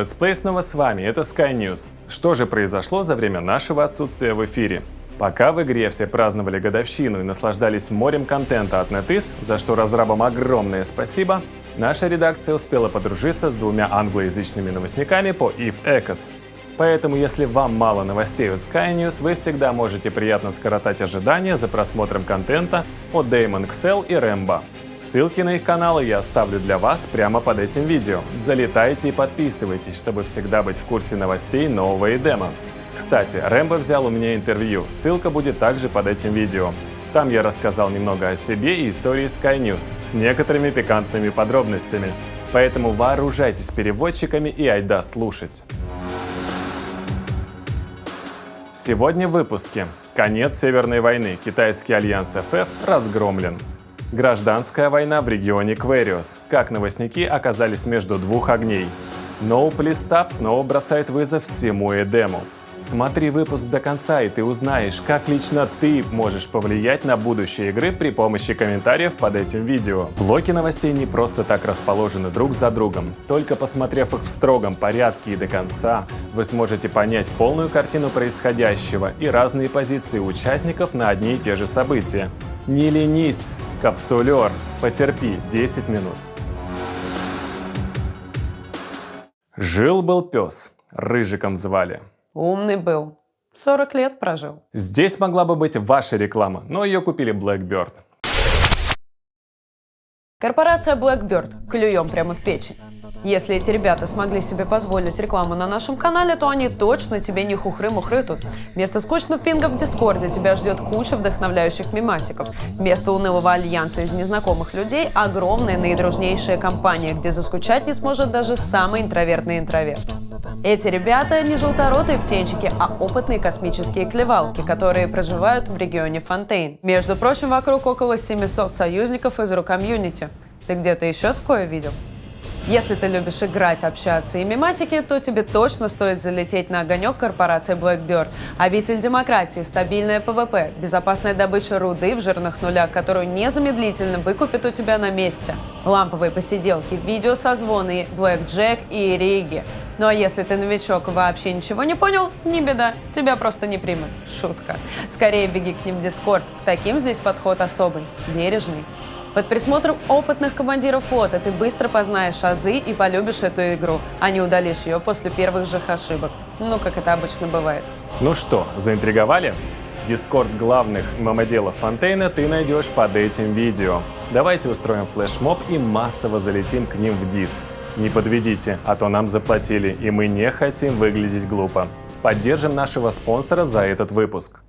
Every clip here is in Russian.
летсплей снова с вами, это Sky News. Что же произошло за время нашего отсутствия в эфире? Пока в игре все праздновали годовщину и наслаждались морем контента от NetEase, за что разрабам огромное спасибо, наша редакция успела подружиться с двумя англоязычными новостниками по EVE Echoes. Поэтому, если вам мало новостей от Sky News, вы всегда можете приятно скоротать ожидания за просмотром контента от Damon XL и Рэмбо. Ссылки на их каналы я оставлю для вас прямо под этим видео. Залетайте и подписывайтесь, чтобы всегда быть в курсе новостей нового идема. Кстати, Рэмбо взял у меня интервью, ссылка будет также под этим видео. Там я рассказал немного о себе и истории Sky News с некоторыми пикантными подробностями. Поэтому вооружайтесь переводчиками и айда слушать. Сегодня в выпуске. Конец Северной войны. Китайский альянс FF разгромлен. Гражданская война в регионе Квэриос. Как новостники оказались между двух огней. No Please Stop снова бросает вызов всему Эдему. Смотри выпуск до конца, и ты узнаешь, как лично ты можешь повлиять на будущее игры при помощи комментариев под этим видео. Блоки новостей не просто так расположены друг за другом. Только посмотрев их в строгом порядке и до конца, вы сможете понять полную картину происходящего и разные позиции участников на одни и те же события. Не ленись, капсулер, потерпи 10 минут. Жил-был пес, Рыжиком звали. Умный был. 40 лет прожил. Здесь могла бы быть ваша реклама, но ее купили Blackbird. Корпорация Blackbird. Клюем прямо в печень. Если эти ребята смогли себе позволить рекламу на нашем канале, то они точно тебе не хухры-мухры тут. Вместо скучных пингов в Дискорде тебя ждет куча вдохновляющих мемасиков. Вместо унылого альянса из незнакомых людей огромная наидружнейшая компания, где заскучать не сможет даже самый интровертный интроверт. Эти ребята не желторотые птенчики, а опытные космические клевалки, которые проживают в регионе Фонтейн. Между прочим, вокруг около 700 союзников из ру-комьюнити. Ты где-то еще такое видел? Если ты любишь играть, общаться и мемасики, то тебе точно стоит залететь на огонек корпорации Blackbird. Обитель демократии, стабильная ПВП, безопасная добыча руды в жирных нулях, которую незамедлительно выкупят у тебя на месте. Ламповые посиделки, видеосозвоны, блэкджек и риги. Ну а если ты новичок и вообще ничего не понял, не беда, тебя просто не примут. Шутка. Скорее беги к ним в Дискорд. К таким здесь подход особый, бережный. Под присмотром опытных командиров флота ты быстро познаешь азы и полюбишь эту игру, а не удалишь ее после первых же ошибок. Ну, как это обычно бывает. Ну что, заинтриговали? Дискорд главных мемоделов Фонтейна ты найдешь под этим видео. Давайте устроим флешмоб и массово залетим к ним в дис. Не подведите, а то нам заплатили, и мы не хотим выглядеть глупо. Поддержим нашего спонсора за этот выпуск.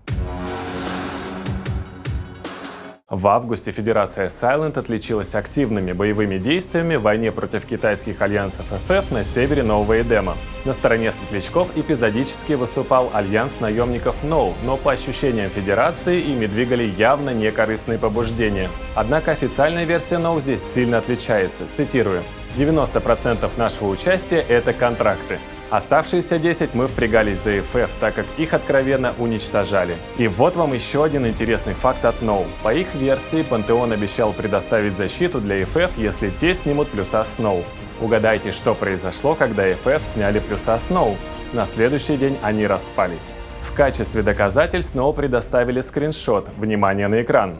В августе Федерация Silent отличилась активными боевыми действиями в войне против китайских альянсов FF на севере Нового Эдема. На стороне светлячков эпизодически выступал альянс наемников No, но по ощущениям Федерации ими двигали явно некорыстные побуждения. Однако официальная версия No здесь сильно отличается. Цитирую: 90% нашего участия — это контракты. Оставшиеся 10 мы впрягались за FF, так как их откровенно уничтожали. И вот вам еще один интересный факт от No. По их версии, Пантеон обещал предоставить защиту для FF, если те снимут плюса с No. Угадайте, что произошло, когда FF сняли плюса с No. На следующий день они распались. В качестве доказательств No предоставили скриншот. Внимание на экран.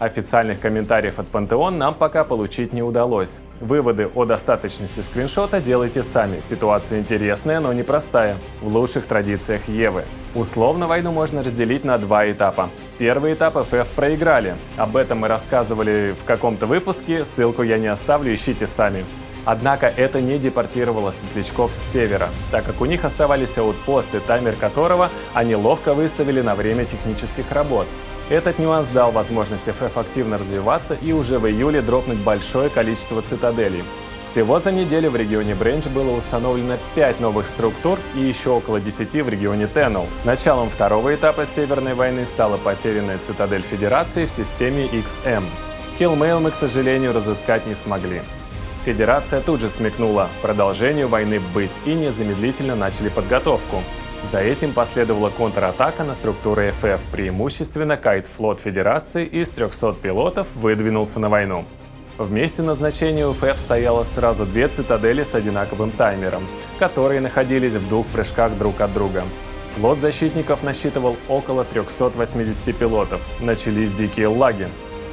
Официальных комментариев от Пантеон нам пока получить не удалось. Выводы о достаточности скриншота делайте сами. Ситуация интересная, но непростая. В лучших традициях Евы. Условно войну можно разделить на два этапа. Первый этап FF проиграли. Об этом мы рассказывали в каком-то выпуске, ссылку я не оставлю, ищите сами. Однако это не депортировало светлячков с севера, так как у них оставались аутпосты, таймер которого они ловко выставили на время технических работ. Этот нюанс дал возможность FF активно развиваться и уже в июле дропнуть большое количество цитаделей. Всего за неделю в регионе Брендж было установлено 5 новых структур и еще около 10 в регионе Теннел. Началом второго этапа Северной войны стала потерянная цитадель Федерации в системе XM. Killmail мы, к сожалению, разыскать не смогли. Федерация тут же смекнула продолжению войны быть и незамедлительно начали подготовку. За этим последовала контратака на структуры FF, преимущественно кайт-флот Федерации из 300 пилотов выдвинулся на войну. В месте назначения у ФФ стояло сразу две цитадели с одинаковым таймером, которые находились в 2 прыжках друг от друга. Флот защитников насчитывал около 380 пилотов. Начались дикие лаги.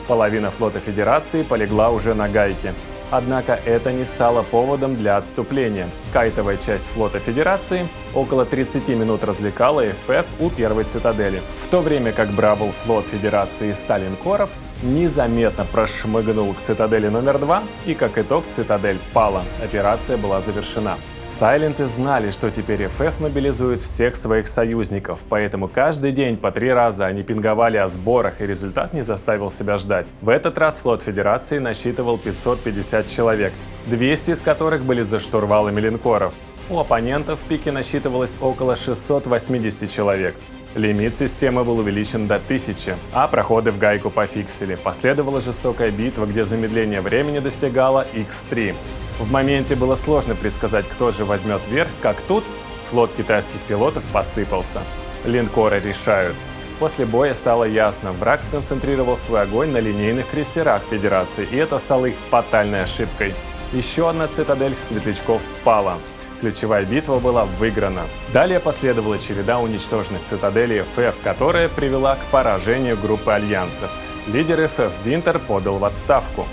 Половина флота Федерации полегла уже на гайке. Однако это не стало поводом для отступления. Кайтовая часть флота Федерации около 30 минут развлекала ФФ у первой цитадели, в то время как бравый флот Федерации Сталинкоров незаметно прошмыгнул к цитадели номер 2, и как итог цитадель пала. Операция была завершена. Сайленты знали, что теперь ФФ мобилизует всех своих союзников, поэтому каждый день по 3 раза они пинговали о сборах, и результат не заставил себя ждать. В этот раз флот Федерации насчитывал 550 человек, 200 из которых были за штурвалами линкоров. У оппонентов в пике насчитывалось около 680 человек. Лимит системы был увеличен до 1000, а проходы в гайку пофиксили. Последовала жестокая битва, где замедление времени достигало x3. В моменте было сложно предсказать, кто же возьмет верх, как тут флот китайских пилотов посыпался. Линкоры решают. После боя стало ясно, враг сконцентрировал свой огонь на линейных крейсерах Федерации, и это стало их фатальной ошибкой. Еще одна цитадель светлячков пала. Ключевая битва была выиграна. Далее последовала череда уничтоженных цитаделей ФФ, которая привела к поражению группы альянсов. Лидер ФФ Винтер подал в отставку.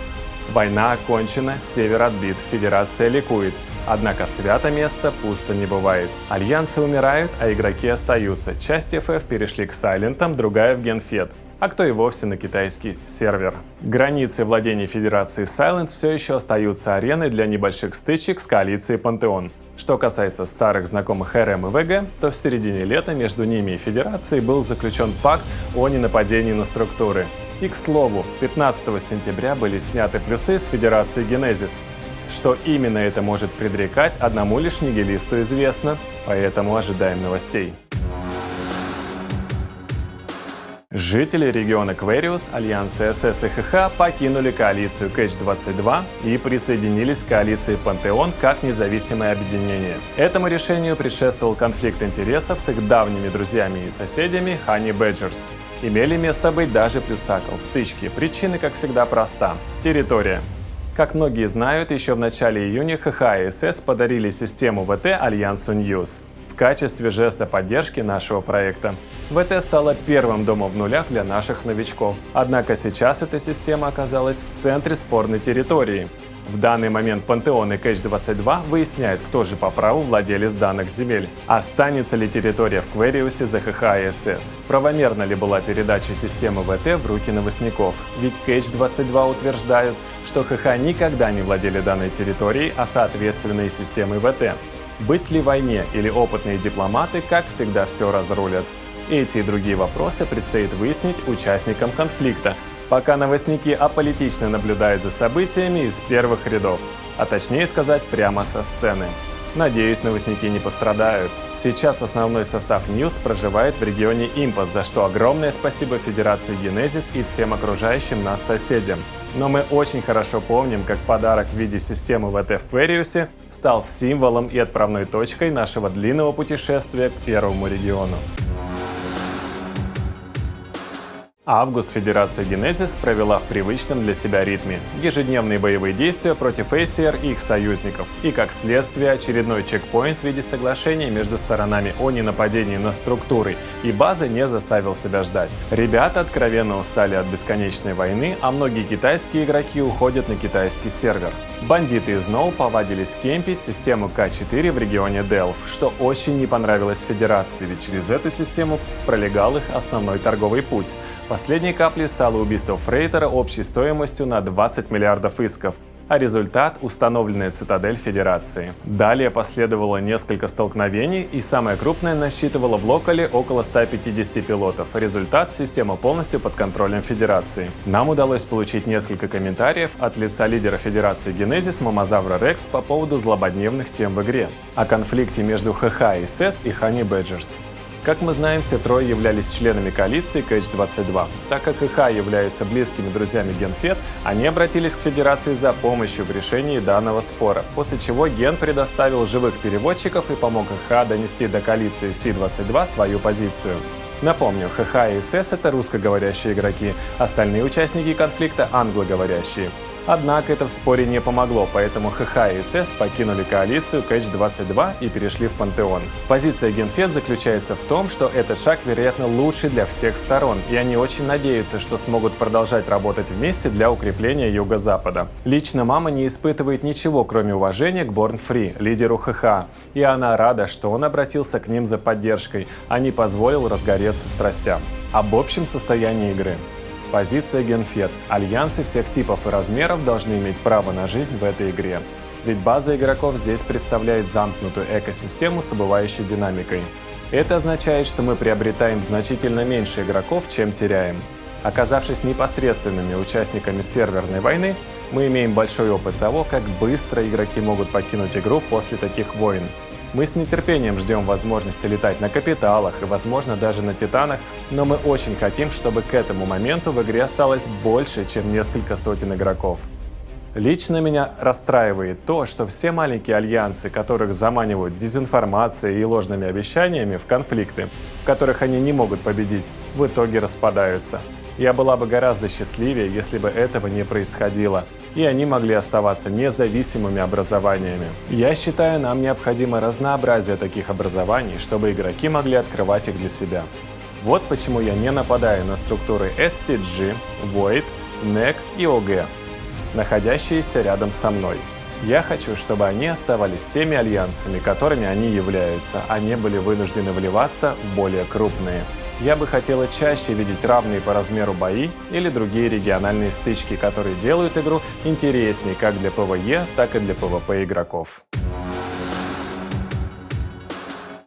Война окончена, север отбит, Федерация ликует. Однако свято место пусто не бывает. Альянсы умирают, а игроки остаются. Часть ФФ перешли к Сайлентам, другая в Генфед, а кто и вовсе на китайский сервер. Границы владений Федерации Сайлент все еще остаются ареной для небольших стычек с коалицией Пантеон. Что касается старых знакомых РМ и ВГ, то в середине лета между ними и Федерацией был заключен пакт о ненападении на структуры. И, к слову, 15 сентября были сняты плюсы с Федерации Генезис. Что именно это может предрекать, одному лишь нигилисту известно, поэтому ожидаем новостей. Жители региона Квэриус, альянсы СС и ХХ покинули коалицию Catch-22 и присоединились к коалиции Пантеон как независимое объединение. Этому решению предшествовал конфликт интересов с их давними друзьями и соседями Honey Badgers. Имели место быть даже плюстакл стычки. Причина, как всегда, проста – территория. Как многие знают, еще в начале июня ХХ и СС подарили систему ВТ Альянсу News в качестве жеста поддержки нашего проекта. ВТ стала первым домом в нулях для наших новичков. Однако сейчас эта система оказалась в центре спорной территории. В данный момент Пантеон и Catch-22 выясняют, кто же по праву владелец данных земель. Останется ли территория в Квэриусе за ХХ и СС? Правомерна ли была передача системы ВТ в руки новостников? Ведь Catch-22 утверждают, что ХХ никогда не владели данной территорией, а соответственно и системой ВТ. Быть ли войне или опытные дипломаты, как всегда, все разрулят? Эти и другие вопросы предстоит выяснить участникам конфликта, пока новостники аполитично наблюдают за событиями из первых рядов, а точнее сказать, прямо со сцены. Надеюсь, новостники не пострадают. Сейчас основной состав News проживает в регионе Импас, за что огромное спасибо Федерации Генезис и всем окружающим нас соседям. Но мы очень хорошо помним, как подарок в виде системы ВТ в Квэриусе стал символом и отправной точкой нашего длинного путешествия к первому региону. Август Федерация Генезис провела в привычном для себя ритме. Ежедневные боевые действия против ACR и их союзников. И как следствие очередной чекпоинт в виде соглашения между сторонами о ненападении на структуры и базы не заставил себя ждать. Ребята откровенно устали от бесконечной войны, а многие китайские игроки уходят на китайский сервер. Бандиты из Ноу повадились кемпить систему К4 в регионе Делф, что очень не понравилось Федерации, ведь через эту систему пролегал их основной торговый путь. Последней каплей стало убийство Фрейтера общей стоимостью на 20 миллиардов исков, а результат – установленная цитадель Федерации. Далее последовало несколько столкновений, и самое крупное насчитывало в локале около 150 пилотов. Результат – система полностью под контролем Федерации. Нам удалось получить несколько комментариев от лица лидера Федерации Генезис Мамозавра Рекс по поводу злободневных тем в игре, о конфликте между ХХ и СС и Honey Badgers. Как мы знаем, все трое являлись членами коалиции Catch-22. Так как ХХ являются близкими друзьями Генфед, они обратились к Федерации за помощью в решении данного спора, после чего Ген предоставил живых переводчиков и помог ХХ донести до коалиции Си-22 свою позицию. Напомню, ХХ и СС — это русскоговорящие игроки, остальные участники конфликта — англоговорящие. Однако это в споре не помогло, поэтому ХХ и ЦС покинули коалицию Catch-22 и перешли в Пантеон. Позиция Генфед заключается в том, что этот шаг, вероятно, лучший для всех сторон, и они очень надеются, что смогут продолжать работать вместе для укрепления Юго-Запада. Лично мама не испытывает ничего, кроме уважения к Born Free, лидеру ХХ, и она рада, что он обратился к ним за поддержкой, а не позволил разгореться страстям. Об общем состоянии игры. Позиция Генфед. Альянсы всех типов и размеров должны иметь право на жизнь в этой игре. Ведь база игроков здесь представляет замкнутую экосистему с убывающей динамикой. Это означает, что мы приобретаем значительно меньше игроков, чем теряем. Оказавшись непосредственными участниками серверной войны, мы имеем большой опыт того, как быстро игроки могут покинуть игру после таких войн. Мы с нетерпением ждем возможности летать на Капиталах и, возможно, даже на Титанах, но мы очень хотим, чтобы к этому моменту в игре осталось больше, чем несколько сотен игроков. Лично меня расстраивает то, что все маленькие альянсы, которых заманивают дезинформацией и ложными обещаниями в конфликты, в которых они не могут победить, в итоге распадаются. Я была бы гораздо счастливее, если бы этого не происходило, и они могли оставаться независимыми образованиями. Я считаю, нам необходимо разнообразие таких образований, чтобы игроки могли открывать их для себя. Вот почему я не нападаю на структуры SCG, Void, NEC и OG, находящиеся рядом со мной. Я хочу, чтобы они оставались теми альянсами, которыми они являются, а не были вынуждены вливаться в более крупные. Я бы хотела чаще видеть равные по размеру бои или другие региональные стычки, которые делают игру интересней как для PvE, так и для PvP игроков.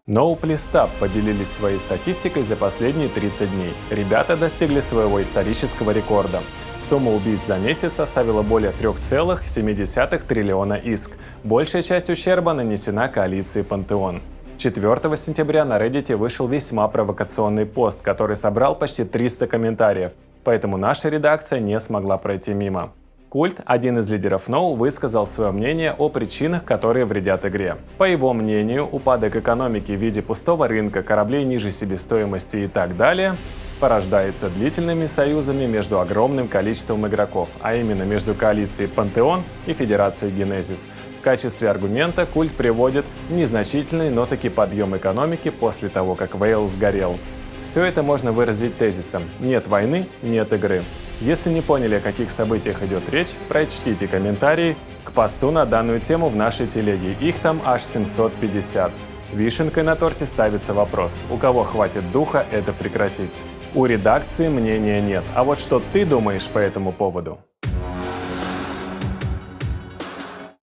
NoPlayStab поделились своей статистикой за последние 30 дней. Ребята достигли своего исторического рекорда. Сумма убийств за месяц составила более 3,7 триллиона иск. Большая часть ущерба нанесена коалиции Пантеон. 4 сентября на Reddit вышел весьма провокационный пост, который собрал почти 300 комментариев, поэтому наша редакция не смогла пройти мимо. Культ, один из лидеров No, высказал свое мнение о причинах, которые вредят игре. По его мнению, упадок экономики в виде пустого рынка, кораблей ниже себестоимости и так далее порождается длительными союзами между огромным количеством игроков, а именно между коалицией Пантеон и Федерацией Генезис. В качестве аргумента культ приводит незначительный, но таки подъем экономики после того, как Вейл сгорел. Все это можно выразить тезисом «нет войны, нет игры». Если не поняли, о каких событиях идет речь, прочтите комментарии к посту на данную тему в нашей телеге. Их там аж 750. Вишенкой на торте ставится вопрос, у кого хватит духа это прекратить. У редакции мнения нет, а вот что ты думаешь по этому поводу?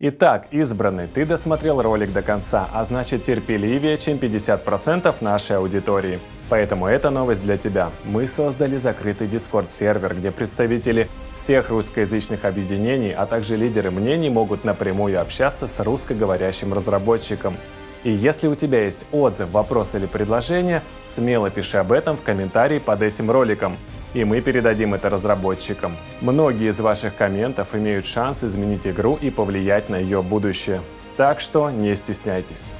Итак, избранный, ты досмотрел ролик до конца, а значит терпеливее, чем 50% нашей аудитории. Поэтому эта новость для тебя. Мы создали закрытый Discord-сервер, где представители всех русскоязычных объединений, а также лидеры мнений могут напрямую общаться с русскоговорящим разработчиком. И если у тебя есть отзыв, вопрос или предложение, смело пиши об этом в комментарии под этим роликом, и мы передадим это разработчикам. Многие из ваших комментов имеют шанс изменить игру и повлиять на ее будущее. Так что не стесняйтесь.